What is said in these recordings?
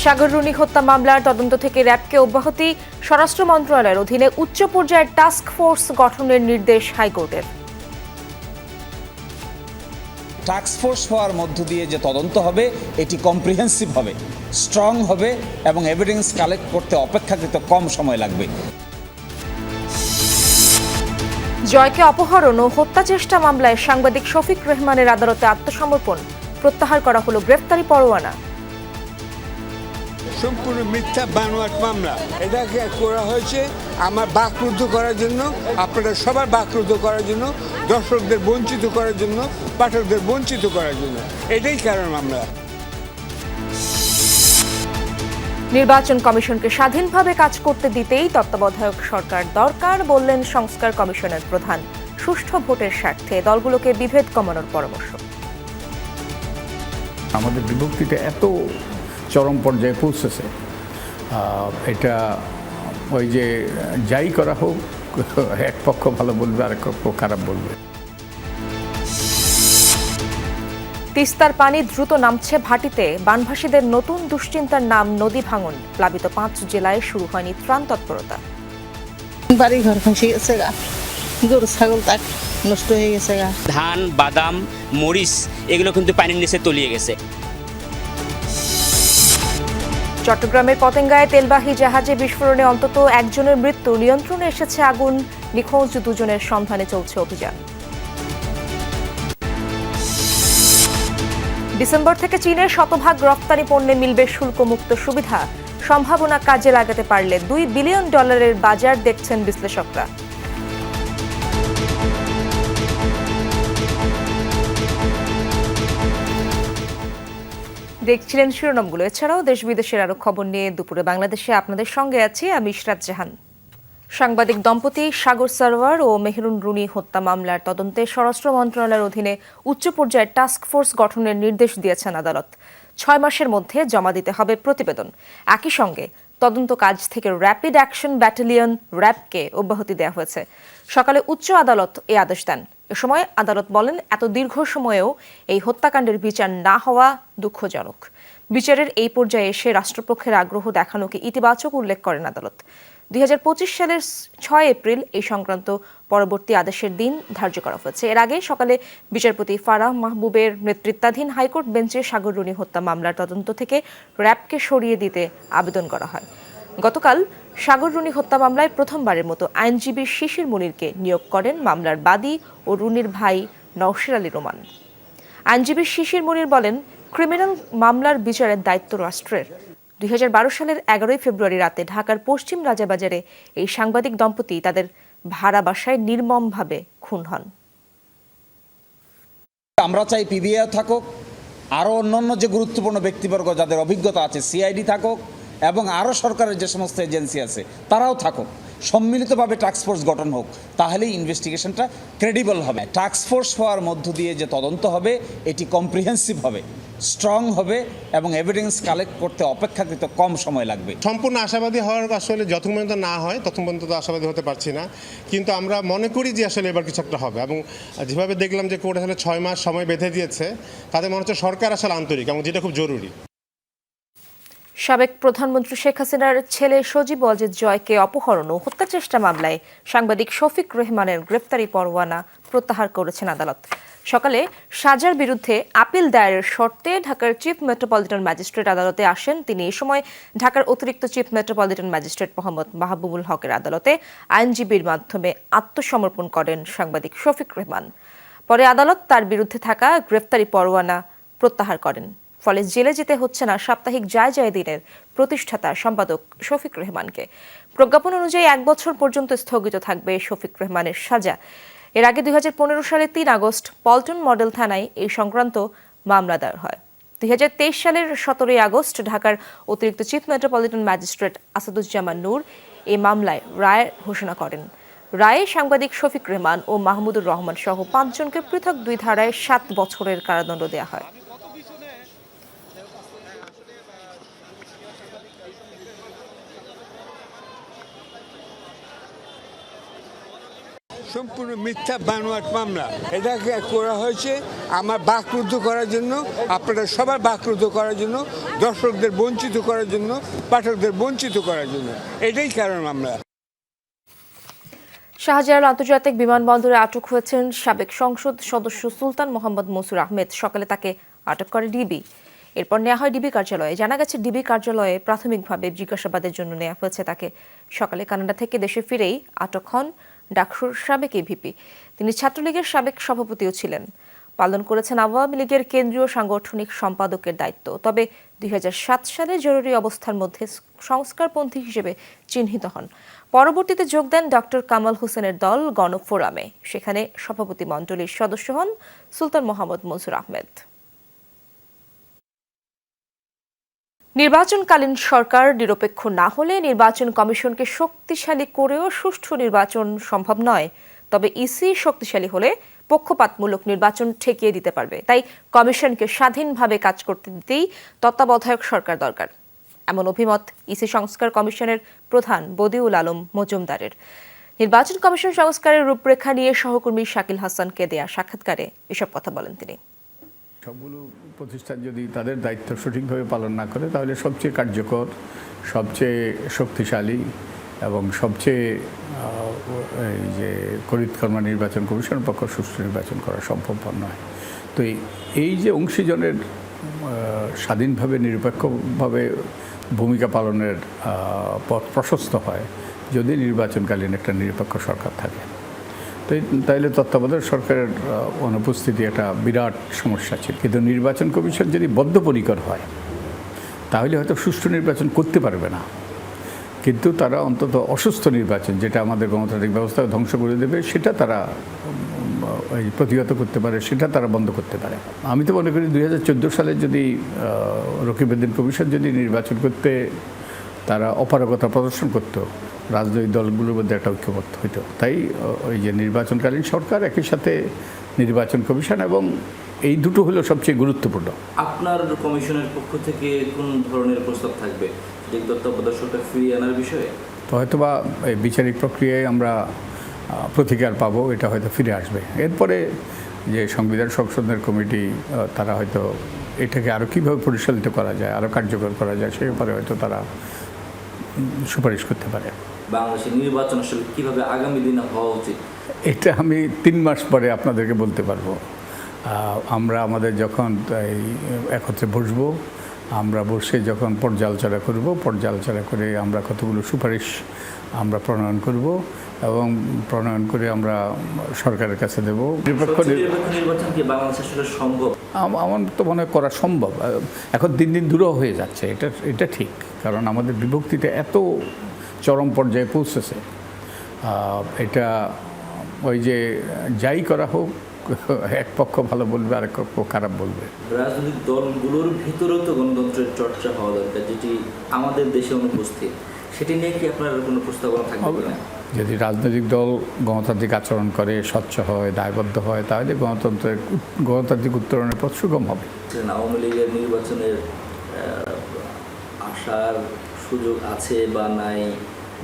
সাগর Rooney হত্যা মামলার তদন্ত থেকে র্যাবকে অব্যাহতি, স্বরাষ্ট্র মন্ত্রণালয়ের অধীনে উচ্চ পর্যায়ের টাস্ক ফোর্স গঠনের নির্দেশ হাইকোর্টের। টাস্ক ফোর্স হওয়ার মধ্য দিয়ে যে তদন্ত হবে এটি কম্প্রিহেন্সিভ হবে, স্ট্রং হবে এবং এভিডেন্স কালেক্ট করতে অপেক্ষাকৃত কম সময় লাগবে। জয়কে অপহরণ ও হত্যা চেষ্টা মামলায় সাংবাদিক শফিক রেহমানের আদালতে আত্মসমর্পণ, প্রত্যাহার করা হলো গ্রেফতারি পরোয়ানা। সম্পূর্ণ মিথ্যা বানোয়াট মামলা। এটাকে করা হয়েছে আমার বাকরুদ্ধ করার জন্য, আপনাদের সবার বাকরুদ্ধ করার জন্য, দর্শকদের বঞ্চিত করার জন্য, পাঠকদের বঞ্চিত করার জন্য। এটাই কারণ মামলা। নির্বাচন কমিশনকে স্বাধীনভাবে কাজ করতে দিতেই তত্ত্বাবধায়ক সরকার দরকার, বললেন সংস্কার কমিশনের প্রধান। সুষ্ঠু ভোটের স্বার্থে দলগুলোকে বিভেদ কমানোর পরামর্শ। আমাদের বিভক্তিটা এত চরম পর্যায়ে পৌঁছেছে, এটা ওই যে যাই করা হোক এক পক্ষ ভালো বলবে আর এক পক্ষ খারাপ বলবে। তিস্তার পানি দ্রুত নামছে ভাটিতে, বানভাসীদের নতুন দুশ্চিন্তার নাম নদী ভাঙন। প্লাবিত 5 জেলায় শুরু হয়নি ত্রাণ তৎপরতা। বাড়ি ঘর খসে গেছে গা, গরু ছাগল তাক নষ্ট হয়ে গেছে গা। ধান, বাদাম, মরিচ এগুলো কিন্তু পানির নিচে তলিয়ে গেছে। চট্টগ্রামের পতেঙ্গায় তেলবাহী জাহাজে বিস্ফোরণে অন্তত একজনের মৃত্যু, নিয়ন্ত্রণে এসেছে আগুন, নিখোঁজ 2 জনের সন্ধানে চলছে অভিযান। ডিসেম্বর থেকে চীনের শতভাগ রপ্তানি পণ্যে মিলবে শুল্কমুক্ত সুবিধা, সম্ভাবনা কাজে লাগাতে পারলে $2 বিলিয়ন বাজার দেখছেন বিশ্লেষকরা। দেখছিলেন শিরোনামগুলো। এছাড়াও দেশ বিদেশের আরো খবর নিয়ে দুপুরে বাংলাদেশে আপনাদের সঙ্গে আছি আমি ইশরাত জাহান। সাংবাদিক দম্পতি সাগর সারোয়ার ও মেহেরুন রুনি হত্যা মামলার তদন্তে স্বরাষ্ট্র মন্ত্রণালয়ের অধীনে উচ্চ পর্যায়ের টাস্ক ফোর্স গঠনের নির্দেশ দিয়েছেন আদালত। 6 মাসের মধ্যে জমা দিতে হবে প্রতিবেদন। একই সঙ্গে তদন্ত কাজ থেকে র্যাপিড অ্যাকশন ব্যাটালিয়ন র্যাবকে অব্যাহতি দেওয়া হয়েছে। সকালে উচ্চ আদালত এই আদেশ দেন। এ সময় আদালত বলেন, এত দীর্ঘ সময়েও এই হত্যাকাণ্ডের বিচার না হওয়া দুঃখজনক। বিচারের এই পর্যায়ে এসে রাষ্ট্রপক্ষের আগ্রহ দেখানোকে ইতিবাচক উল্লেখ করেন আদালত। 2025 সালের 6 এপ্রিল এই সংক্রান্ত পরবর্তী আদেশের দিন ধার্য করা হয়েছে। এর আগে সকালে বিচারপতি ফারাহ মাহবুবের নেতৃত্বাধীন হাইকোর্ট বেঞ্চে সাগর রুনি হত্যা মামলার তদন্ত থেকে র্যাবকে সরিয়ে দিতে আবেদন করা হয়। গতকাল সাগর রুনি হত্যা মামলায় প্রথমবারের মতো আইনজীবী শিশির মুনিরকে নিয়োগ করেন মামলার বাদী ও রুনির ভাই নওশির আলী রোমান। আইনজীবী শিশির মুনির বলেন, ক্রিমিনাল মামলার বিচারের দায়িত্ব রাষ্ট্রের। 2012 সালের 11 ফেব্রুয়ারি রাতে ঢাকার পশ্চিম রাজাবাজারে এই সাংবাদিক দম্পতি তাদের ভাড়া বাসায় নির্মমভাবে খুন হন। আমরা চাই পিবিআই থাকুক, আরও অন্যান্য যে গুরুত্বপূর্ণ ব্যক্তিবর্গ যাদের অভিজ্ঞতা আছে, সিআইডি থাকুক এবং আরও সরকারের যে সমস্ত এজেন্সি আছে তারাও থাকুক, সম্মিলিতভাবে টাস্ক ফোর্স গঠন হোক, তাহলেই ইনভেস্টিগেশনটা ক্রেডিবল হবে। টাস্ক ফোর্স হওয়ার মধ্য দিয়ে যে তদন্ত হবে এটি কম্প্রিহেন্সিভ হবে, স্ট্রং হবে এবং এভিডেন্স কালেক্ট করতে অপেক্ষাকৃত কম সময় লাগবে। সম্পূর্ণ আশাবাদী হওয়ার আসলে যতক্ষণ পর্যন্ত না হয় ততক্ষণ পর্যন্ত তো আশাবাদী হতে পারছি না, কিন্তু আমরা মনে করি যে আসলে এবার কিছু একটা হবে। এবং যেভাবে দেখলাম যে কোর্ট আসলে 6 মাস সময় বেঁধে দিয়েছে, তাতে মনে হচ্ছে সরকার আসলে আন্তরিক এবং যেটা খুব জরুরি। সাবেক প্রধানমন্ত্রী শেখ হাসিনার ছেলে সজীব অজিত জয়কে অপহরণ ও হত্যা চেষ্টা মামলায় সাংবাদিক শফিক রেহমানের গ্রেফতারি পরোয়ানা প্রত্যাহার করেছেন আদালত। সকালে সাজার বিরুদ্ধে আপিল দায়েরের শর্তে ঢাকার চিফ মেট্রোপলিটন ম্যাজিস্ট্রেট আদালতে আসেন তিনি। এ সময় ঢাকার অতিরিক্ত chief metropolitan magistrate Mohammad Mahbubul হকের আদালতে আইনজীবীর মাধ্যমে আত্মসমর্পণ করেন সাংবাদিক শফিক রেহমান। পরে আদালত তার বিরুদ্ধে থাকা গ্রেফতারি পরোয়ানা প্রত্যাহার করেন। ফলে জেলে যেতে হচ্ছে না সাপ্তাহিক যায় যায় দিনের প্রতিষ্ঠাতা সম্পাদক শফিক রেহমানকে। প্রজ্ঞাপন অনুযায়ী 1 বছর পর্যন্ত স্থগিত থাকবে শফিক রেহমানের সাজা। এর আগে 2015 সালের 3 আগস্ট পল্টন মডেল থানায় এই সংক্রান্ত মামলা দায়ের হয়। 2023 সালের 17 আগস্ট ঢাকার অতিরিক্ত chief metropolitan magistrate Asaduzzaman Noor এই মামলায় রায় ঘোষণা করেন। রায়ে সাংবাদিক শফিক রেহমান ও মাহমুদুর রহমান সহ 5 জনকে পৃথক 2 ধারায় 7 বছরের কারাদণ্ড দেওয়া হয়। সম্পূর্ণ মিথ্যা বানোয়াট মামলা। এটাকে করা হয়েছে আমার বাকরুদ্ধ করার জন্য, আপনারা সবার বাকরুদ্ধ করার জন্য, দর্শকদের বঞ্চিত করার জন্য, পাঠকদের বঞ্চিত করার জন্য। এটাই কারণ মামলা। শাহজালাল আন্তর্জাতিক বিমানবন্দরে আটক হয়েছেন সাবেক সংসদ সদস্য সুলতান মোহাম্মদ মনসুর আহমেদ। সকালে তাকে আটক করে ডিবি, এরপর নেওয়া হয় ডিবি কার্যালয়ে। জানা গেছে ডিবি কার্যালয়ে প্রাথমিকভাবে জিজ্ঞাসাবাদের জন্য নেওয়া হয়েছে তাকে। সকালে কানাডা থেকে দেশে ফিরেই আটক হন ডাকসুর সাবেক এভিপি। তিনি ছাত্রলীগের সাবেক সভাপতিও ছিলেন। পালন করেছেন আওয়ামী লীগের কেন্দ্রীয় সাংগঠনিক সম্পাদকের দায়িত্ব। তবে 2007 সালে জরুরি অবস্থার মধ্যে সংস্কারপন্থী হিসেবে চিহ্নিত হন। পরবর্তীতে যোগ দেন ডক্টর কামাল হোসেনের দল গণফোরামে। সেখানে সভাপতি মণ্ডলীর সদস্য হন সুলতান মোহাম্মদ মনসুর আহমেদ। নির্বাচনকালীন সরকার নিরপেক্ষ না হলে নির্বাচন কমিশনকে শক্তিশালী করেও সুষ্ঠু নির্বাচন সম্ভব নয়। তবে ইসি শক্তিশালী হলে পক্ষপাতমূলক নির্বাচন ঠেকিয়ে দিতে পারবে। তাই কমিশনকে স্বাধীনভাবে কাজ করতে দিতেই তত্ত্বাবধায়ক সরকার দরকার, এমন অভিমত ইসি সংস্কার কমিশনের প্রধান বদিউল আলম মজুমদারের। নির্বাচন কমিশন সংস্কারের রূপরেখা নিয়ে সহকর্মী শাকিল হাসানকে দেয়া সাক্ষাৎকারে এসব কথা বলেন তিনি। সবগুলো প্রতিষ্ঠান যদি তাদের দায়িত্ব সঠিকভাবে পালন না করে তাহলে সবচেয়ে কার্যকর, সবচেয়ে শক্তিশালী এবং সবচেয়ে এই যে করিতকর্মা নির্বাচন কমিশনের পক্ষ সুষ্ঠু নির্বাচন করা সম্ভবপর নয়। তো এই যে অংশীজনের স্বাধীনভাবে নিরপেক্ষভাবে ভূমিকা পালনের পথ প্রশস্ত হয় যদি নির্বাচনকালীন একটা নিরপেক্ষ সরকার থাকে। তাইলে তত্ত্বাবধায়ক সরকারের অনুপস্থিতি একটা বিরাট সমস্যা ছিল। কিন্তু নির্বাচন কমিশন যদি বদ্ধপরিকর হয় তাহলে হয়তো সুষ্ঠু নির্বাচন করতে পারবে না, কিন্তু তারা অন্তত অসুস্থ নির্বাচন, যেটা আমাদের গণতান্ত্রিক ব্যবস্থাকে ধ্বংস করে দেবে, সেটা তারা প্রতিহত করতে পারে, সেটা তারা বন্ধ করতে পারে। আমি তো মনে করি 2014 সালে যদি রকিবউদ্দিন কমিশন যদি নির্বাচন করতে তারা অপারগতা প্রদর্শন করতো, রাজনৈতিক দলগুলোর মধ্যে একটা ঐক্যবদ্ধ হইতো। তাই ওই যে নির্বাচনকালীন সরকার, একই সাথে নির্বাচন কমিশন, এবং এই দুটো হলো সবচেয়ে গুরুত্বপূর্ণ। আপনার কমিশনের পক্ষ থেকে কোন ধরনের প্রস্তাব থাকবে যে তত্ত্বাবধায়ক সরকার ফিরিয়ে আনার বিষয়ে? তো হয়তোবা এই বিচারিক প্রক্রিয়ায় আমরা প্রতিকার পাবো, এটা হয়তো ফিরে আসবে। এরপরে যে সংবিধান সংশোধনের কমিটি, তারা হয়তো এটাকে আরও কীভাবে পরিচালিত করা যায়, আরও কার্যকর করা যায়, সে ব্যাপারে হয়তো তারা সুপারিশ করতে পারে। বাংলাদেশের নির্বাচন আসলে কীভাবে আগামী দিনে হওয়া উচিত, এটা আমি 3 মাস পরে আপনাদেরকে বলতে পারবো। আমরা আমাদের যখন এই একত্রে বসবো, আমরা বসে যখন পর্যালোচনা করব, পর্যালোচনা করে আমরা কতগুলো সুপারিশ আমরা প্রণয়ন করব এবং প্রণয়ন করে আমরা সরকারের কাছে দেব। নিরপেক্ষ নির্বাচন কি বাংলাদেশে আসলে সম্ভব? আমার তো মনে হয় করা সম্ভব। এখন দিন দিন দূরও হয়ে যাচ্ছে, এটা ঠিক, কারণ আমাদের বিভক্তিটা এত চরম পর্যায়ে পৌঁছেছে। এটা ওই যে যাই করা হোক, এক পক্ষ ভালো বলবে, আরেক পক্ষ খারাপ বলবে। রাজনৈতিক দলগুলোর ভিতরেও তো গণতন্ত্রের চর্চা হওয়া দরকার, যেটি আমাদের দেশে অনুপস্থিত। সেটি নিয়ে কি আপনার কোনো প্রস্তাবনা থাকবে না? যদি রাজনৈতিক দল গণতান্ত্রিক আচরণ করে, স্বচ্ছ হয়, দায়বদ্ধ হয়, তাহলে গণতান্ত্রিক উত্তরণের পথ সুগম হবে। আওয়ামী লীগের নির্বাচনের আসার সুযোগ আছে বা নাই,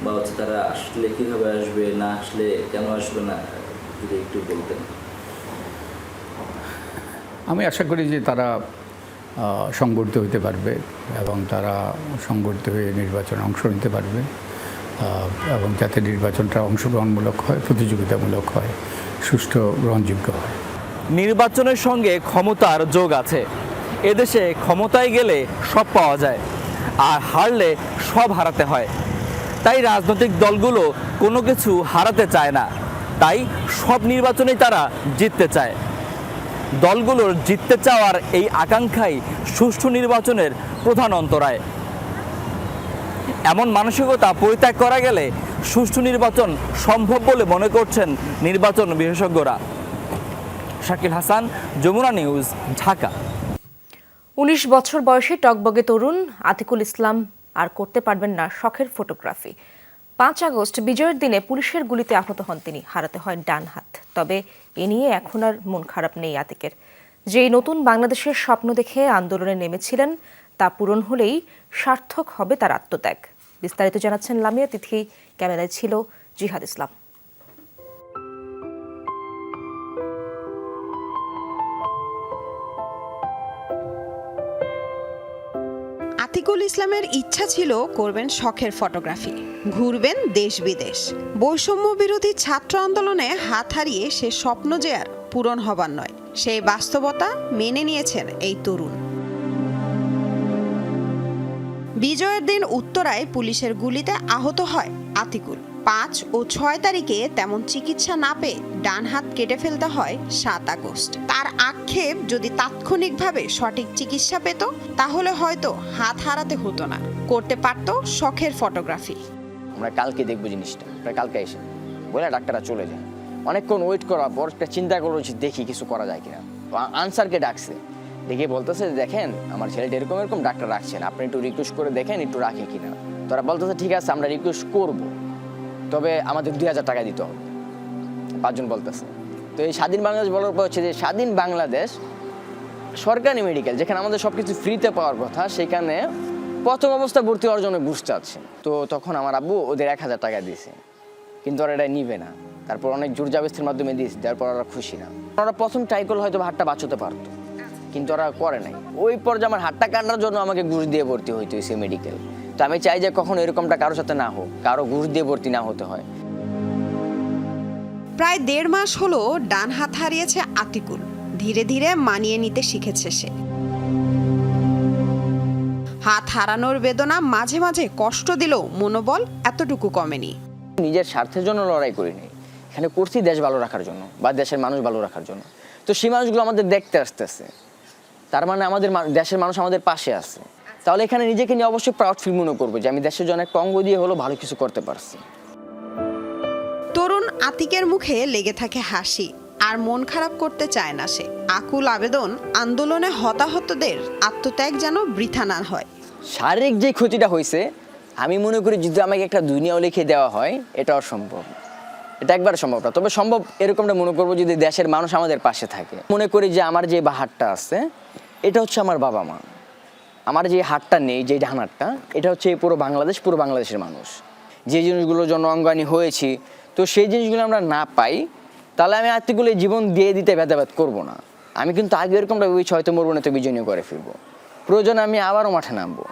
বা হচ্ছে তারা আসলে কীভাবে আসবে, না আসলে কেন আসবে না, যদি একটু বলতেন। আমি আশা করি যে তারা সংগঠিত হতে পারবে এবং তারা সংগঠিত হয়ে নির্বাচনে অংশ নিতে পারবে, এবং যাতে নির্বাচনটা অংশগ্রহণমূলক হয়, প্রতিযোগিতামূলক হয়, সুষ্ঠু গ্রহণযোগ্য হয়। নির্বাচনের সঙ্গে ক্ষমতার যোগ আছে। এদেশে ক্ষমতায় গেলে সব পাওয়া যায়, আর হারলে সব হারাতে হয়। তাই রাজনৈতিক দলগুলো কোনো কিছু হারাতে চায় না, তাই সব নির্বাচনেই তারা জিততে চায়। দলগুলোর জিততে চাওয়ার এই আকাঙ্ক্ষাই সুষ্ঠু নির্বাচনের প্রধান অন্তরায়। এমন মানসিকতা পরিত্যাগ করা গেলে সুষ্ঠু নির্বাচন সম্ভব বলে মনে করছেন নির্বাচন বিশেষজ্ঞরা। শাকিল হাসান, যমুনা নিউজ, ঢাকা। 19 বছর বয়সী টকবগে তরুণ আতিকুল ইসলাম আর করতে পারবেন না শখের ফটোগ্রাফি। 5 আগস্ট বিজয়ের দিনে পুলিশের গুলিতে আহত হন তিনি, হারাতে হয় ডান হাত। তবে এ নিয়ে এখন আর মন খারাপ নেই আতিকের। যেই নতুন বাংলাদেশের স্বপ্ন দেখে আন্দোলনে নেমেছিলেন, তা পূরণ হলেই সার্থক হবে তার আত্মত্যাগ। বিস্তারিত জানাচ্ছেন লামিয়া তিথি, ক্যামেরায় ছিল জিহাদ ইসলাম। ইসলামের ইচ্ছা ছিল করবেন শখের ফটোগ্রাফি, ঘুরবেন দেশ বিদেশ। বৈষম্য বিরোধী ছাত্র আন্দোলনে হাত হারিয়ে সে স্বপ্ন যে আর পূরণ হবার নয়, সেই বাস্তবতা মেনে নিয়েছেন এই তরুণ। বিজয়ের দিন উত্তরায় পুলিশের গুলিতে আহত হয় আতিকুল। 5 ও 6 তারিখে তেমন চিকিৎসা না পেয়ে ডান হাত কেটে ফেলতে হয় 7 আগস্ট। তার আক্ষেপ, যদি তাৎক্ষণিকভাবে সঠিক চিকিৎসা পেত তাহলে হয়তো হাত হারাতে হতো না, করতে পারত শখের ফটোগ্রাফি। আমরা কালকে দেখবো জিনিসটা, কালকে এসে বলে ডাক্তাররা চলে যায়। অনেকক্ষণ ওয়েট করার পর একটা চিন্তা করলো যে দেখি কিছু করা যায় কিনা। আনসারকে ডাকছে, দেখে বলতেছে দেখেন আমার ছেলেটা এরকম এরকম ডাক্তার রাখছেন, আপনি একটু রিকোয়েস্ট করে দেখেন একটু রাখি কিনা। তারা বলতেছে ঠিক আছে আমরা রিকোয়েস্ট করবো, তবে আমাদের 2000 টাকা দিতে হবে। 5 জন বলতেছে। তো এই স্বাধীন বাংলাদেশ বলার পর হচ্ছে যে স্বাধীন বাংলাদেশ সরকারি মেডিকেল, যেখানে আমাদের সব কিছু ফ্রিতে পাওয়ার কথা, সেখানে প্রথম অবস্থা ভর্তি হওয়ার জন্য ঘুষ চাচ্ছে। তো তখন আমার আব্বু ওদের 1000 টাকা দিয়েছে, কিন্তু ওরা এটা নিবে না। তারপর অনেক জোরজাবেস্তির মাধ্যমে দিয়েছে, তারপর ওরা খুশি না। ওরা প্রথম ট্রাই করলে হয়তো হাতটা বাঁচাতে পারতো, কিন্তু ওরা করে নাই। ওই পর্যায়ে আমার হাতটা কাটার জন্য আমাকে ঘুষ দিয়ে ভর্তি হইতে হয়েছে মেডিকেল। তো আমি চাই যে কখনো এরকমটা কারোর সাথে না হোক, কারো ঘুষ দিয়ে ভর্তি না হতে হয়। প্রায় 1.5 মাস হলো ডান হাত হারিয়েছে আতিকুল। ধীরে ধীরে মানিয়ে নিতে শিখেছে সে। হাত হারানোর বেদনা মাঝে মাঝে কষ্ট দিলেও মনোবল এতটুকু কমেনি। নিজের স্বার্থের জন্য লড়াই করিনি, এখানে করছি দেশ ভালো রাখার জন্য বা দেশের মানুষ ভালো রাখার জন্য। তো সেই মানুষগুলো আমাদের দেখতে আসতেছে, তার মানে আমাদের দেশের মানুষ আমাদের পাশে আছে। তাহলে এখানে নিজেকে নিয়ে অবশ্যই প্রাউড ফিল মনে করবো যে আমি দেশের জন্য একটা অঙ্গ দিয়ে হলো ভালো কিছু করতে পারছি। তরুণ আতিকের মুখে লেগে থাকে হাসি, আর মন খারাপ করতে চায় না সে। আকুল আবেদন, আন্দোলনে হতাহতদের আত্মত্যাগ যেন বৃথা না হয়। শারীরিক যে ক্ষতিটা হয়েছে, আমি মনে করি যদি আমাকে একটা দুনিয়াও লিখে দেওয়া হয় এটা অসম্ভব, এটা একবার সম্ভব না। তবে সম্ভব এরকমটা মনে করবো যদি দেশের মানুষ আমাদের পাশে থাকে। মনে করি যে আমার যে হাতটা আছে এটা হচ্ছে আমার বাবা মা, আমার যে হাতটা নেই, যে ডান হাতটা, এটা হচ্ছে পুরো বাংলাদেশের মানুষ। যে জিনিসগুলোর জন্য অঙ্গানী হয়েছি, তো সেই জিনিসগুলো আমরা না পাই, তাহলে আমি আত্মীয়গুলো জীবন দিয়ে দিতে ভেদাভেদ করবো না। আমি কিন্তু আগে এরকমটা ভেবেছি হয়তো মরবো না, তো বিজয় করে ফিরবো, প্রয়োজনে আমি আবারও মাঠে নামবো।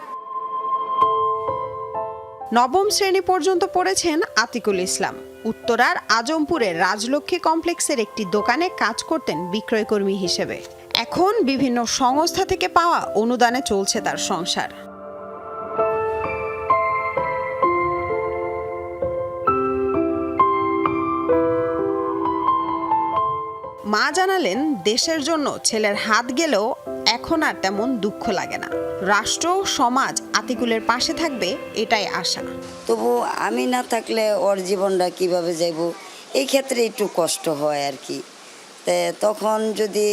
9ম শ্রেণী পর্যন্ত পড়েছেন আতিকুল ইসলাম। উত্তরার আজমপুরের রাজলক্ষ্মী কমপ্লেক্সের একটি দোকানে কাজ করতেন বিক্রয়কর্মী হিসেবে। এখন বিভিন্ন সংস্থা থেকে পাওয়া অনুদানে চলছে তার সংসার। মা জানালেন, দেশের জন্য ছেলের হাত গেলেও এখন আর তেমন দুঃখ লাগে না। রাষ্ট্র সমাজ আতিকুলের পাশে থাকবে, এটাই আশা। তবু আমি না থাকলে ওর জীবনটা কিভাবে যাইব, এই ক্ষেত্রে একটু কষ্ট হয় আর কি। তখন যদি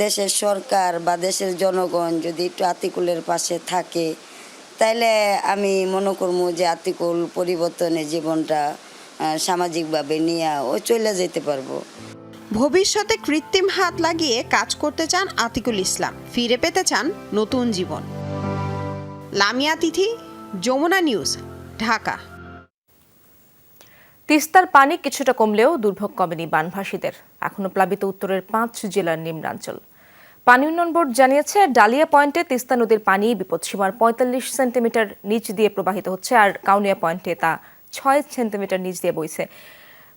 দেশের সরকার বা দেশের জনগণ যদি একটু আতিকুলের পাশে থাকে, তাইলে আমি মনে করবো যে আতিকুল পরিবর্তনের জীবনটা সামাজিকভাবে নিয়ে ও চলে যেতে পারবো। ভবিষ্যতে কৃত্রিম হাত লাগিয়ে কাজ করতে চান আতিকুল ইসলাম, ফিরে পেতে চান নতুন জীবন। লামিয়া তিথি, যমুনা নিউজ, ঢাকা। তিস্তার পানি কিছুটা কমলেও দুর্ভোগ কমেনি বানভাসীদের। এখনো প্লাবিত উত্তরের 5 জেলার নিম্নাঞ্চল। পানি উন্নয়ন বোর্ড জানিয়েছে, ডালিয়া পয়েন্টে তিস্তা নদীর পানি বিপদসীমার 45 সেন্টিমিটার নিচ দিয়ে প্রবাহিত হচ্ছে, আর কাউনিয়া পয়েন্টে তা 6 সেন্টিমিটার নিচ দিয়ে বইছে।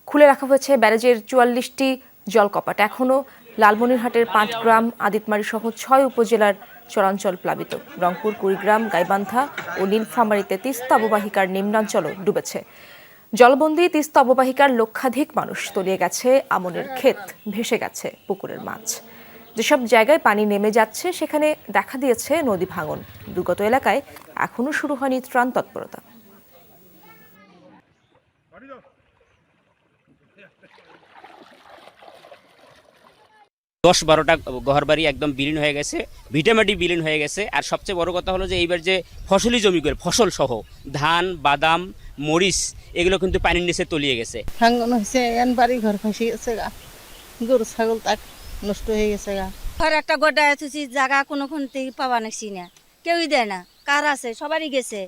খুলে রাখা হয়েছে ব্যারেজের 44টি জলকপাট। এখনও লালমনিরহাটের 5 গ্রাম, আদিতমারি সহ 6 উপজেলার চরাঞ্চল প্লাবিত। রংপুর, কুড়িগ্রাম, গাইবান্ধা ও নীলফামারীতে তিস্তা অববাহিকার নিম্নাঞ্চলও ডুবেছে। জলবন্দী তিস্তা অববাহিকার লক্ষাধিক মানুষ, তলিয়ে গেছে আমনের ক্ষেত, ভেসে গেছে পুকুরের মাছ। যেসব জায়গায় পানি নেমে যাচ্ছে সেখানে দেখা দিয়েছে নদী ভাঙন। দুর্গত এলাকায় এখনও শুরু হয়নি ত্রাণ তৎপরতা। দশ 12টা ঘরবাড়ি একদম বিলীন হয়ে গেছে, ভিটামাটি বিলীন হয়ে গেছে। আর সবচেয়ে বড় কথা হলো যে এইবার যে ফসলি জমিগুলো, ফসল সহ ধান, বাদাম, মরিচ, এগুলো কিন্তু পানির নিচে তলিয়ে গেছে। ভাঙন হয়েছে, বাড়ি ঘর খসে গেছে গা, গরু ছাগল তাক নষ্ট হয়ে গেছে গা। ঘর একটা গোটা এসেছি, জায়গা কোনো থেকে পাওয়া নাছি না, কেউই দেয় না। কার আছে, সবারই গেছে।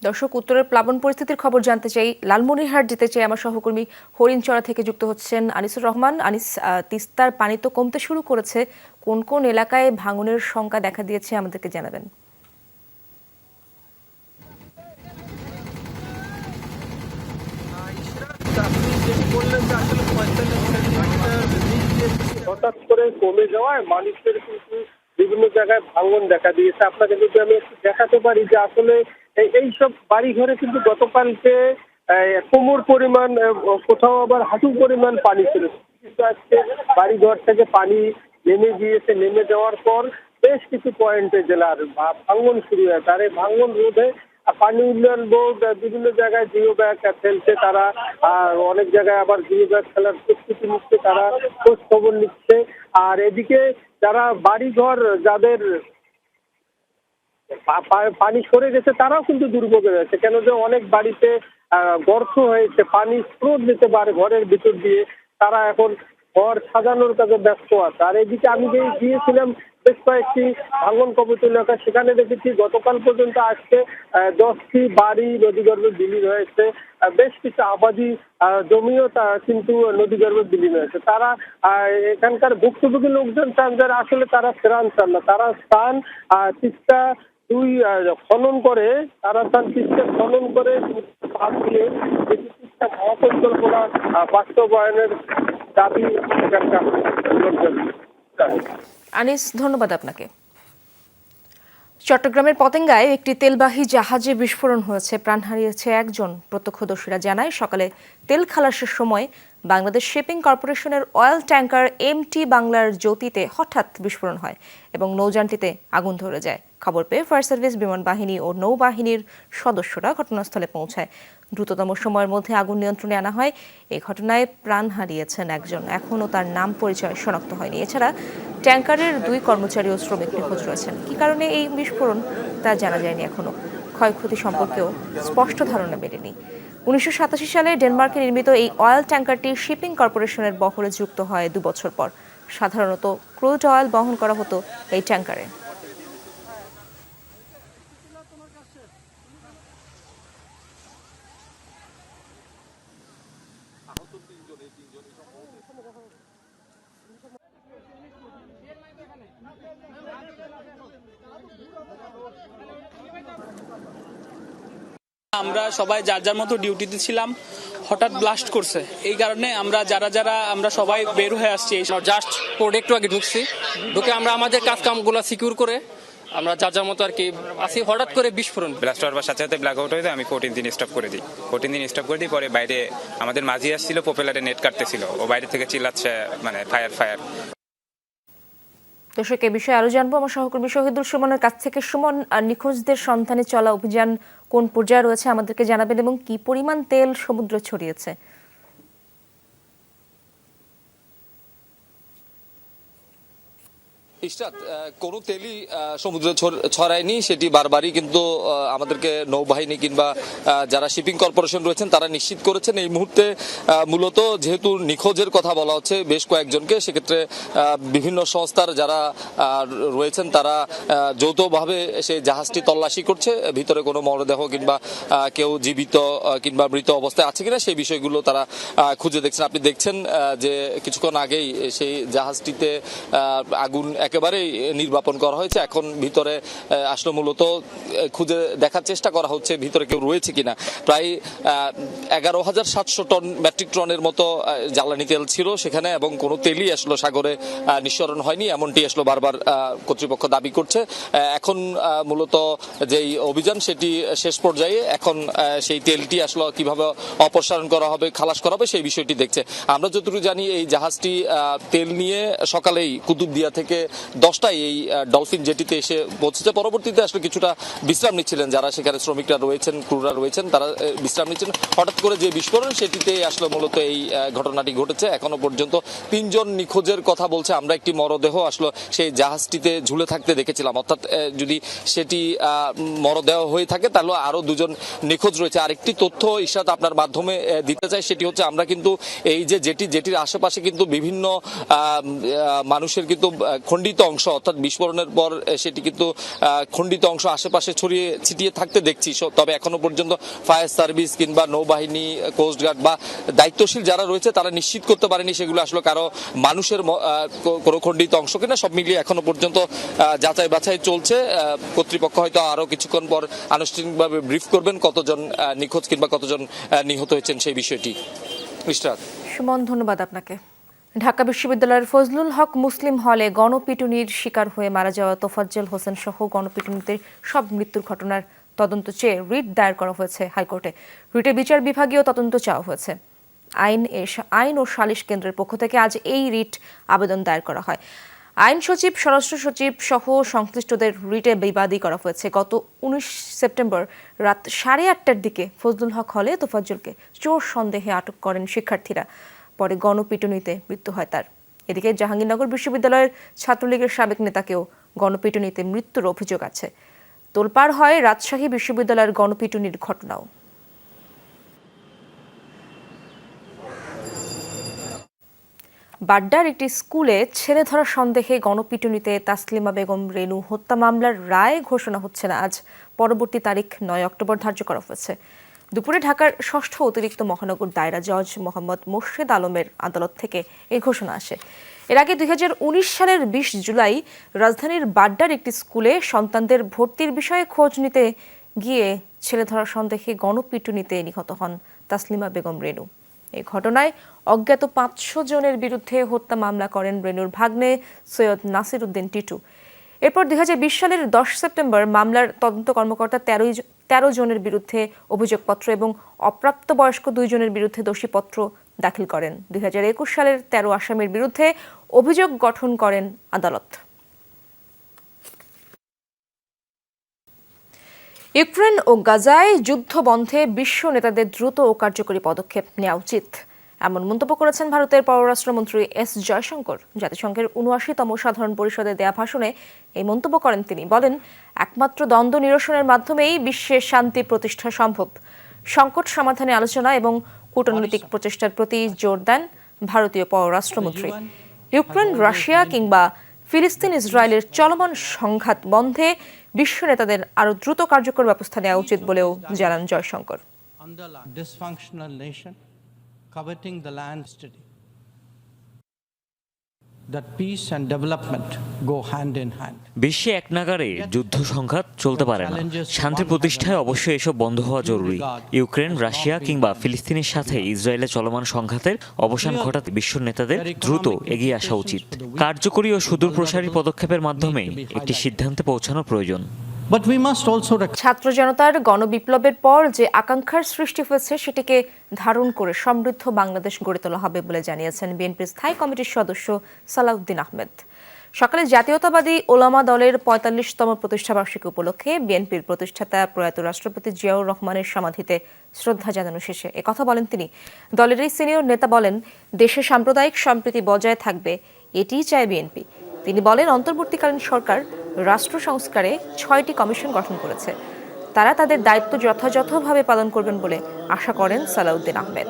দর্শক, উত্তরের প্লাবন পরিস্থিতির খবর জানতে চাই, লালমনিরহাট যেতে চাই আমার সহকর্মী হরিণচড়া থেকে যুক্ত হচ্ছেন আনিসুর রহমান। আনিস, তিস্তার পানি তো কমতে শুরু করেছে, কোন কোন এলাকায় ভাঙনের শঙ্কা দেখা দিয়েছে আমাদেরকে জানাবেন। হঠাৎ করে কমে যাওয়ায় মানুষের কিন্তু বিভিন্ন জায়গায় ভাঙন দেখা দিয়েছে। আপনাকে যদি আমি একটু দেখাতে পারি যে আসলে এইসব বাড়ি ঘরে কিন্তু গতকালকে কোমর পরিমাণ, কোথাও আবার হাঁটু পরিমাণ পানি ছিল, কিন্তু আজকে বাড়ি ঘর থেকে পানি নেমে গিয়েছে। নেমে যাওয়ার পর বেশ কিছু পয়েন্টে জেলার ভাঙন শুরু হয়েছে। আর এই ভাঙন রোধে পানি উন্নয়ন বোর্ড বিভিন্ন জায়গায় জিও ব্যাগ ফেলছে তারা, আর অনেক জায়গায় আবার জিও ব্যাগ ফেলার প্রস্তুতি নিচ্ছে, তারা খোঁজ খবর নিচ্ছে। আর এদিকে যারা বাড়িঘর যাদের পানি সরে গেছে তারাও কিন্তু দুর্ভোগে রয়েছে, কেন যে অনেক বাড়িতে গর্ত হয়েছে, পানি স্রোত যেতে পারে ঘরের ভিতর দিয়ে, তারা এখন ঘর সাজানোর কাজে ব্যস্ত আছে। আর এদিকে আমি যে গিয়েছিলাম বেশ কয়েকটি ভাঙন কবলিত এলাকা, সেখানে দেখেছি গতকাল পর্যন্ত আজকে 10টি বাড়ি নদীগর্ভে বিলীন হয়েছে, বেশ কিছু আবাদি জমিও কিন্তু নদীগর্ভে বিলীন হয়েছে। তারা এখানকার ভুক্তভোগী লোকজন চান যারা আসলে তারা ফেরান চান না, তারা চান তিস্তা খনন করে, তারা চান তিস্তা খনন করে তিস্তা খাওয়া পরিকল্পনা বাস্তবায়নের দাবি এখানকার লোকজন। আনিস, ধন্যবাদ আপনাকে। চট্টগ্রামের পতেঙ্গায় একটি তেলবাহী জাহাজে বিস্ফোরণ হয়েছে, প্রাণ হারিয়েছে একজন। প্রত্যক্ষদর্শীরা জানায় সকালে তেল খালাসের সময় বাংলাদেশ শিপিং কর্পোরেশনের অয়েল ট্যাঙ্কার এমটি বাংলার জ্যোতিতে হঠাৎ বিস্ফোরণ হয় এবং নৌযানটিতে আগুন ধরে যায়। খবর পেয়ে ফায়ার সার্ভিস, বিমান বাহিনী ও নৌবাহিনীর সদস্যরা ঘটনাস্থলে পৌঁছায়। দ্রুততম সময়ের মধ্যে আগুন নিয়ন্ত্রণে আনা হয়। এই ঘটনায় প্রাণ হারিয়েছেন একজন, এখনও তার নাম পরিচয় শনাক্ত হয়নি। এছাড়া ট্যাঙ্কারের 2 কর্মচারী ও শ্রমিক নিখোঁজ রয়েছেন। কী কারণে এই বিস্ফোরণ তা জানা যায়নি এখনও। ক্ষয়ক্ষতি সম্পর্কেও স্পষ্ট ধারণা মেলেনি। 1987 সালে ডেনমার্কে নির্মিত এই অয়েল ট্যাঙ্কারটি শিপিং কর্পোরেশনের বহরে যুক্ত হয় 2 বছর পর। সাধারণত ক্রুড অয়েল বহন করা হতো এই ট্যাঙ্কারে। আমরা সবাই যার যার মতো ডিউটিতে ছিলাম, হঠাৎ ব্লাস্ট করছে। এই কারণে আমরা যারা সবাই বের হয়ে আসছি। জাস্ট পোর্টে একটু আগে ঢুকে আমরা আমাদের কাজ কামগুলো সিকিউর করে আমরা যার যার মতো আর কি আসি, হঠাৎ করে বিস্ফোরণ ব্লাস্ট হওয়ার সাথে সাথে ব্ল্যাক আউট হয়ে যায়। আমি 14 দিন স্টপ করে দিই। 14 দিন স্টপ করে দিই, পরে বাইরে আমাদের মাঝি আসছিল, পপুলারে নেট কাটতেছিল, ও বাইরে থেকে চিল্লাচ্ছে মানে ফায়ার। দর্শক, এ বিষয়ে আরো জানবো আমার সহকর্মী শহীদুল সুমনের কাছ থেকে। সুমন, নিখোঁজদের সন্ধানে চলা অভিযান কোন পর্যায়ে রয়েছে আমাদেরকে জানাবেন, এবং কি পরিমাণ তেল সমুদ্রে ছড়িয়েছে? ইশরাত, কোনো তেলই সমুদ্রে ছড়ায়নি, সেটি বারবারই কিন্তু আমাদেরকে নৌবাহিনী কিংবা যারা শিপিং কর্পোরেশন রয়েছেন তারা নিশ্চিত করেছেন। এই মুহূর্তে মূলত যেহেতু নিখোঁজের কথা বলা হচ্ছে বেশ কয়েকজনকে, সেক্ষেত্রে বিভিন্ন সংস্থার যারা রয়েছেন তারা যৌথভাবে সেই জাহাজটি তল্লাশি করছে, ভিতরে কোনো মরদেহ কিংবা কেউ জীবিত কিংবা মৃত অবস্থায় আছে কিনা সেই বিষয়গুলো তারা খুঁজে দেখছেন। আপনি দেখছেন যে কিছুক্ষণ আগেই সেই জাহাজটিতে আগুন একেবারেই নির্বাপন করা হয়েছে। এখন ভিতরে আসলে মূলত খুঁজে দেখার চেষ্টা করা হচ্ছে ভিতরে কেউ রয়েছে কিনা। প্রায় 11,700 টন মেট্রিক টনের মতো জ্বালানি তেল ছিল সেখানে, এবং কোনো তেলই আসলে সাগরে নিঃসরণ হয়নি, এমনটি আসলে বারবার কর্তৃপক্ষ দাবি করছে। এখন মূলত যেই অভিযান সেটি শেষ পর্যায়ে, এখন সেই তেলটি আসলে কিভাবে অপসারণ করা হবে, খালাস করা হবে সেই বিষয়টি দেখছে। আমরা যতটুকু জানি এই জাহাজটি তেল নিয়ে সকালেই কুতুবদিয়া থেকে 10টায় এই ডলফিন জেটিতে এসে পৌঁছেছে। পরবর্তীতে আসলে কিছুটা বিশ্রাম নিচ্ছিলেন যারা সেখানে শ্রমিকরা রয়েছেন, ক্রুরা রয়েছেন, তারা বিশ্রাম নিচ্ছেন। হঠাৎ করে যে বিস্ফোরণ সেটিতে আসলে মূলত এই ঘটনাটি ঘটেছে। এখনো পর্যন্ত 3 জন নিখোঁজের কথা বলছে। আমরা একটি মরদেহ আসলে সেই জাহাজটিতে ঝুলে থাকতে দেখেছিলাম, অর্থাৎ যদি সেটি মরদেহ হয়ে থাকে তাহলে আরো 2 জন নিখোঁজ রয়েছে। আরেকটি তথ্য ইশরাত আপনার মাধ্যমে দিতে চাই, সেটি হচ্ছে আমরা কিন্তু এই যে জেটির আশেপাশে কিন্তু বিভিন্ন মানুষের কিন্তু খন্ডি খণ্ডিত অংশ, অর্থাৎ বিস্ফোরণের পর সেটি কিন্তু খণ্ডিত অংশ আশেপাশে ছড়িয়ে ছিটিয়ে থাকতে দেখছি। তবে এখনো পর্যন্ত ফায়ার সার্ভিস কিংবা নৌবাহিনী, কোস্টগার্ড বা দায়িত্বশীল যারা রয়েছে তারা নিশ্চিত করতে পারেনি সেগুলো আসলে কারো মানুষের কোনো খণ্ডিত অংশ কিনা। সব মিলিয়ে এখনো পর্যন্ত যাচাই বাছাই চলছে। কর্তৃপক্ষ হয়তো আরো কিছুক্ষণ পর আনুষ্ঠানিকভাবে ব্রিফ করবেন কতজন নিখোঁজ কিংবা কতজন নিহত হয়েছেন সেই বিষয়টি। সুমন, ধন্যবাদ আপনাকে। ঢাকা বিশ্ববিদ্যালয়ের ফজলুল হক মুসলিম হলে গণপিটুনির শিকার হয়ে মারা যাওয়া তোফাজ্জল হোসেন সহ গণপিটুনিতে সব মৃত্যুর ঘটনার তদন্ত চেয়ে রিট দায়ের করা হয়েছে হাইকোর্টে। রিটে বিচার বিভাগীয় তদন্ত চাওয়া হয়েছে। আইন ও সালিশ কেন্দ্রের পক্ষ থেকে আজ এই রিট আবেদন দায়ের করা হয়। আইন সচিব, স্বরাষ্ট্র সচিব সহ সংশ্লিষ্টদের রিটে বিবাদী করা হয়েছে। গত 19 সেপ্টেম্বর রাত 8:30টার দিকে ফজলুল হক হলে তোফাজ্জলকে চোর সন্দেহে আটক করেন শিক্ষার্থীরা। পরে গণপিটুনিতে মৃত্যু হয় তার। এদিকে জাহাঙ্গীরনগর বিশ্ববিদ্যালয়ের ছাত্রলীগের সাবেক নেতাকেও গণপিটুনিতে মৃত্যুর অভিযোগ আছে। তোলপাড় হয় রাজশাহী বিশ্ববিদ্যালয়ের গণপিটুনির ঘটনাও। বাড্ডার একটি স্কুলে ছেলে ধরা সন্দেহে গণপিটুনিতে তাসলিমা বেগম রেনু হত্যা মামলার রায় ঘোষণা হচ্ছে না আজ। পরবর্তী তারিখ 9 অক্টোবর ধার্য করা হয়েছে। দুপুরে ঢাকার 6ষ্ঠ অতিরিক্ত মহানগর দায়রা জজ মোহাম্মদ মোর্শেদ আলমের আদালত থেকে এই ঘোষণা আসে। এর আগে 2019 সালের 20 জুলাই রাজধানীর বাড্ডার একটি স্কুলে সন্তানদের ভর্তির বিষয়ে খোঁজ নিতে গিয়ে ছেলে ধরা সন্দেহে গণপিটুনিতে নিহত হন তাসলিমা বেগম রেনু। এই ঘটনায় অজ্ঞাত 500 জনের বিরুদ্ধে হত্যা মামলা করেন রেনুর ভাগ্নে সৈয়দ নাসির উদ্দিন টিটু। এরপর 2020 সালের 10 সেপ্টেম্বর মামলার তদন্ত কর্মকর্তা 13 জনের বিরুদ্ধে অভিযোগপত্র এবং অপ্রাপ্তবয়স্ক 2 জনের বিরুদ্ধে দোষীপত্র দাখিল করেন। 2021 সালের 13 আসামির বিরুদ্ধে অভিযোগ গঠন করেন আদালত। ইউক্রেন ও গাজায় যুদ্ধ বন্ধে বিশ্ব নেতাদের দ্রুত ও কার্যকরী পদক্ষেপ নেওয়া উচিত, এমন মন্তব্য করেছেন ভারতের পররাষ্ট্রমন্ত্রী এস জয়শঙ্কর। জাতিসংঘের 79তম সাধারণ পরিষদে দেয়া ভাষণে এই মন্তব্য করেন তিনি। বলেন, একমাত্র দ্বন্দ্ব নিরসনের মাধ্যমেই বিশ্বে শান্তি প্রতিষ্ঠা সম্ভব। সংকট সমাধানে আলোচনা এবং কূটনৈতিক প্রচেষ্টার প্রতি জোর দেন ভারতীয় পররাষ্ট্রমন্ত্রী। ইউক্রেন, রাশিয়া কিংবা ফিলিস্তিন ইসরায়েলের চলমান সংঘাত বন্ধে বিশ্ব নেতাদের আরও দ্রুত কার্যকর ব্যবস্থা নেওয়া উচিত বলেও জানান Jaishankar. Coveting the land study. That peace and development go hand in hand. বিশ্বে একনাগাড়ে যুদ্ধ সংঘাত চলতে পারে না। শান্তি প্রতিষ্ঠায় অবশ্যই এসব বন্ধ হওয়া জরুরি। ইউক্রেন, রাশিয়া কিংবা ফিলিস্তিনের সাথে ইসরায়েলের চলমান সংঘাতের অবসান ঘটাতে বিশ্ব নেতাদের দ্রুত এগিয়ে আসা উচিত। কার্যকরী ও সুদূরপ্রসারী পদক্ষেপের মাধ্যমে একটি সিদ্ধান্তে পৌঁছানো প্রয়োজন। ছাত্র জনতার গণবিপ্লবের পর যে আকাঙ্ক্ষার সৃষ্টি হয়েছে সেটিকে ধারণ করে সমৃদ্ধ বাংলাদেশ গড়ে তোলা হবে বলে জানিয়েছেন বিএনপির স্থায়ী কমিটির সদস্য সালাউদ্দিন আহমেদ। সকালে জাতীয়তাবাদী ওলামা দলের 45তম প্রতিষ্ঠাবার্ষিকী উপলক্ষে বিএনপির প্রতিষ্ঠাতা প্রয়াত রাষ্ট্রপতি জিয়াউর রহমানের সমাধিতে শ্রদ্ধা জানানো শেষে একথা বলেন তিনি। দলের এই সিনিয়র নেতা বলেন, দেশে সাম্প্রদায়িক সম্প্রীতি বজায় থাকবে, এটিই চায় বিএনপি। তিনি বলেন, অন্তর্বর্তীকালীন সরকার রাষ্ট্র সংস্কারে 6টি কমিশন গঠন করেছে। তারা তাদের দায়িত্ব যথাযথভাবে পালন করবেন বলে আশা করেন সালাউদ্দিন আহমেদ।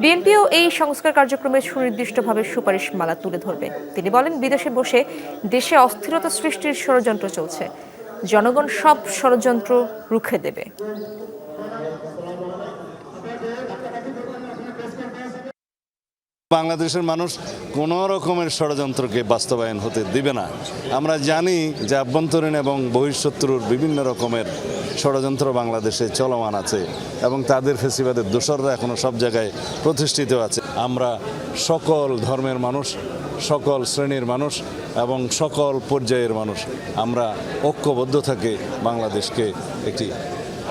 বিএনপিও এই সংস্কার কার্যক্রমে সুনির্দিষ্টভাবে সুপারিশমালা তুলে ধরবে। তিনি বলেন, বিদেশে বসে দেশে অস্থিরতা সৃষ্টির ষড়যন্ত্র চলছে, জনগণ সব ষড়যন্ত্র রুখে দেবে। বাংলাদেশের মানুষ কোনো রকমের ষড়যন্ত্রকে বাস্তবায়ন হতে দিবে না। আমরা জানি যে আভ্যন্তরীণ এবং বহিঃশত্রুর বিভিন্ন রকমের ষড়যন্ত্র বাংলাদেশে চলমান আছে এবং তাদের ফেসিবাদের দোসররা এখনো সব জায়গায় প্রতিষ্ঠিত আছে। আমরা সকল ধর্মের মানুষ, সকল শ্রেণীর মানুষ এবং সকল পর্যায়ের মানুষ আমরা ঐক্যবদ্ধ থেকে বাংলাদেশকে একটি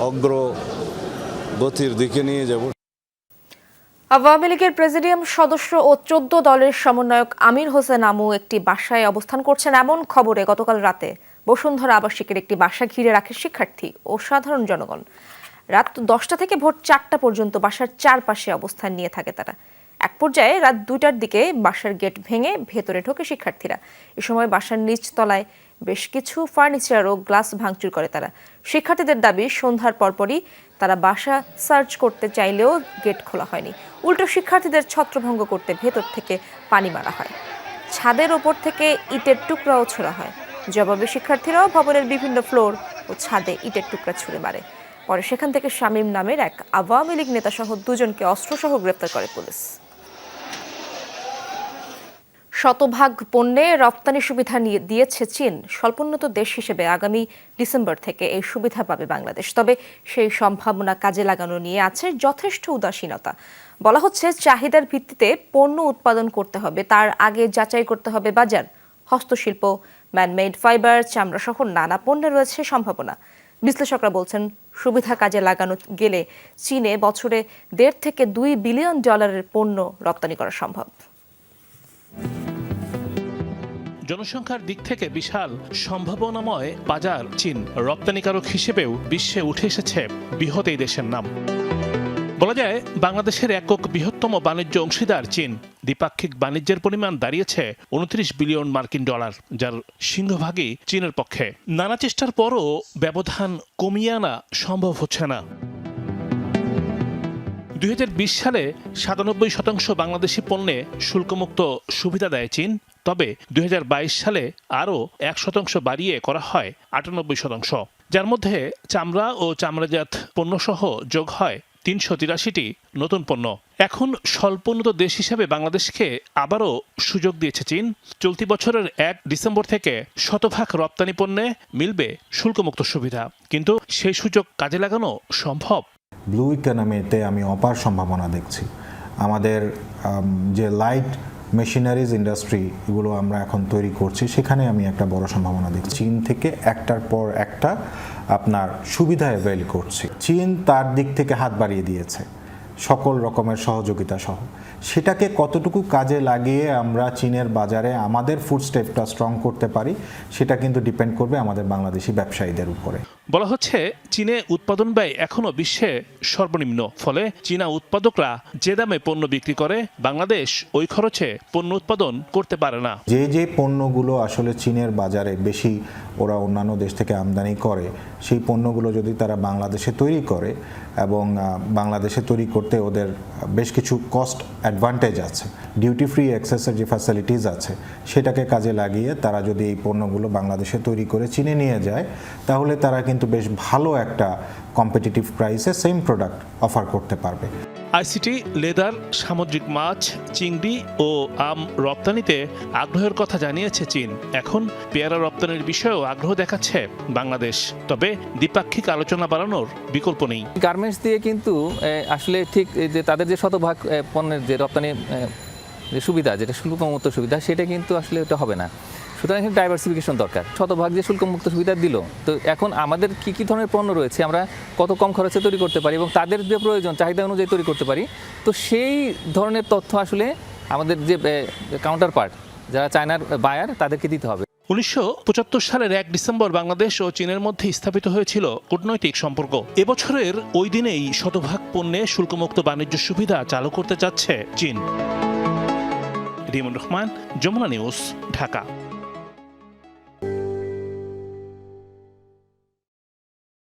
অগ্রগতির দিকে নিয়ে যাব। আওয়ামী লীগের প্রেসিডিয়াম সদস্য ও 14 দলের সমন্বয়ক আমির হোসেন আমু একটি বাসায় অবস্থান করছেন এমন খবরে গতকাল রাতে বসুন্ধরা আবাসিকের একটি বাসা ঘিরে রাখে শিক্ষার্থী ও সাধারণ জনগণ। রাত 10টা থেকে ভোর 4টা পর্যন্ত বাসার চারপাশে অবস্থান নিয়ে থাকে তারা। এক পর্যায়ে রাত 2টার দিকে বাসার গেট ভেঙে ভেতরে ঢোকে শিক্ষার্থীরা। এ সময় বাসার নিচ তলায় বেশ কিছু ফার্নিচার ও গ্লাস ভাঙচুর করে তারা। শিক্ষার্থীদের দাবি, সন্ধ্যার পরপরই তারা বাসা সার্চ করতে চাইলেও গেট খোলা হয়নি। উল্টো শিক্ষার্থীদের ছত্রভঙ্গ করতে ভেতর থেকে পানি মারা হয়। ছাদের ওপর থেকে ইটের টুকরাও ছোড়া হয়। জবাবে শিক্ষার্থীরাও ভবনের বিভিন্ন ফ্লোর ও ছাদে ইটের টুকরা ছুড়ে মারে। পরে সেখান থেকে শামীম নামের এক আওয়ামী লীগ নেতাসহ দুজনকে অস্ত্রসহ গ্রেপ্তার করে পুলিশ। শতভাগ পণ্যে রপ্তানি সুবিধা দিয়েছে চীন। স্বল্পোন্নত দেশ হিসেবে আগামী ডিসেম্বর থেকে এই সুবিধা পাবে বাংলাদেশ। তবে সেই সম্ভাবনা কাজে লাগানো নিয়ে আছে যথেষ্ট উদাসীনতা। বলা হচ্ছে চাহিদার ভিত্তিতে পণ্য উৎপাদন করতে হবে, তার আগে যাচাই করতে হবে বাজার। হস্তশিল্প, ম্যানমেড ফাইবার, চামড়া সহ নানা পণ্যে রয়েছে সম্ভাবনা। বিশ্লেষকরা বলছেন সুবিধা কাজে লাগানো গেলে চীনে বছরে $1.5 থেকে $2 বিলিয়ন পণ্য রপ্তানি করা সম্ভব। জনসংখ্যার দিক থেকে বিশাল সম্ভাবনাময় বাজার চীন। রপ্তানিকারক হিসেবেও বিশ্বে উঠে এসেছে বৃহৎ এই দেশের নাম। বলা যায় বাংলাদেশের একক বৃহত্তম বাণিজ্য অংশীদার চীন। দ্বিপাক্ষিক বাণিজ্যের পরিমাণ দাঁড়িয়েছে $29 বিলিয়ন, যার সিংহভাগই চীনের পক্ষে। নানা চেষ্টার পরও ব্যবধান কমিয়ে আনা সম্ভব হচ্ছে না। 2020 সালে 97% বাংলাদেশি পণ্যে শুল্কমুক্ত সুবিধা দেয় চীন। তবে 2022 সালে আরও 1% বাড়িয়ে করা হয় 98%, যার মধ্যে চামড়া ও চামড়াজাত পণ্যসহ যোগ হয় 383টি নতুন পণ্য। এখন স্বল্পোন্নত দেশ হিসেবে বাংলাদেশকে আবারও সুযোগ দিয়েছে চীন। চলতি বছরের 1 ডিসেম্বর থেকে শতভাগ রপ্তানি পণ্যে মিলবে শুল্কমুক্ত সুবিধা, কিন্তু সেই সুযোগ কাজে লাগানো সম্ভব। ব্লু ইকোনমিতে আমি অপার সম্ভাবনা দেখছি। আমাদের যে লাইট মেশিনারিজ ইন্ডাস্ট্রি এগুলো আমরা এখন তৈরি করছি, সেখানে আমি একটা বড় সম্ভাবনা দেখছি। চীন থেকে একটার পর একটা আপনার সুবিধা অ্যাভেল করছি। চীন তার দিক থেকে হাত বাড়িয়ে দিয়েছে সকল রকমের সহযোগিতা সহ। সেটাকে কতটুকু কাজে লাগিয়ে আমরা চীনের বাজারে আমাদের ফুড স্টেপটা স্ট্রং করতে পারি, সেটা কিন্তু ডিপেন্ড করবে আমাদের বাংলাদেশি ব্যবসায়ীদের উপরে। বলা হচ্ছে চীনে উৎপাদন ব্যয় এখনও বিশ্বে সর্বনিম্ন। ফলে চীনা উৎপাদকরা যে দামে পণ্য বিক্রি করে বাংলাদেশ ওই খরচে পণ্য উৎপাদন করতে পারে না। যে পণ্যগুলো আসলে চীনের বাজারে বেশি ওরা অন্যান্য দেশ থেকে আমদানি করে, সেই পণ্যগুলো যদি তারা বাংলাদেশে তৈরি করে এবং বাংলাদেশে তৈরি করতে ওদের বেশ কিছু কস্ট অ্যাডভান্টেজ আছে, ডিউটি ফ্রি অ্যাক্সেসের যে ফ্যাসিলিটিস আছে, সেটাকে কাজে লাগিয়ে তারা যদি এই পণ্যগুলো বাংলাদেশে তৈরি করে চীনে নিয়ে যায়, তাহলে তারা কিন্তু বেশ ভালো একটা কম্পিটিটিভ প্রাইসে সেম প্রোডাক্ট অফার করতে পারবে। আইসিটি, লেদার, সামুদ্রিক মাছ, চিংড়ি ও আম রপ্তানিতে আগ্রহের কথা জানিয়েছে চীন। এখন পেয়ারা রপ্তানির বিষয়েও আগ্রহ দেখাচ্ছে বাংলাদেশ। তবে দ্বিপাক্ষিক আলোচনা বাড়ানোর বিকল্প নেই। গার্মেন্টস দিয়ে কিন্তু আসলে ঠিক যে তাদের যে শতভাগ পণ্যের যে রপ্তানি যে সুবিধা, যেটা শুল্কমুক্ত সুবিধা, সেটা কিন্তু আসলে এটা হবে না। সুতরাং এখানে ডাইভার্সিফিকেশন দরকার। শতভাগ যে শুল্কমুক্ত সুবিধা দিল, তো এখন আমাদের কী ধরনের পণ্য রয়েছে, আমরা কত কম খরচে তৈরি করতে পারি এবং তাদের যে প্রয়োজন চাহিদা অনুযায়ী তৈরি করতে পারি, তো সেই ধরনের তথ্য আসলে আমাদের যে কাউন্টার পার্ট যারা চায়নার বায়ার তাদেরকে দিতে হবে। 1975 সালের 1 ডিসেম্বর বাংলাদেশ ও চীনের মধ্যে স্থাপিত হয়েছিল কূটনৈতিক সম্পর্ক। এবছরের ওই দিনেই শতভাগ পণ্যে শুল্কমুক্ত বাণিজ্য সুবিধা চালু করতে যাচ্ছে চীন। রিমন রহমান, যমুনা নিউজ, ঢাকা।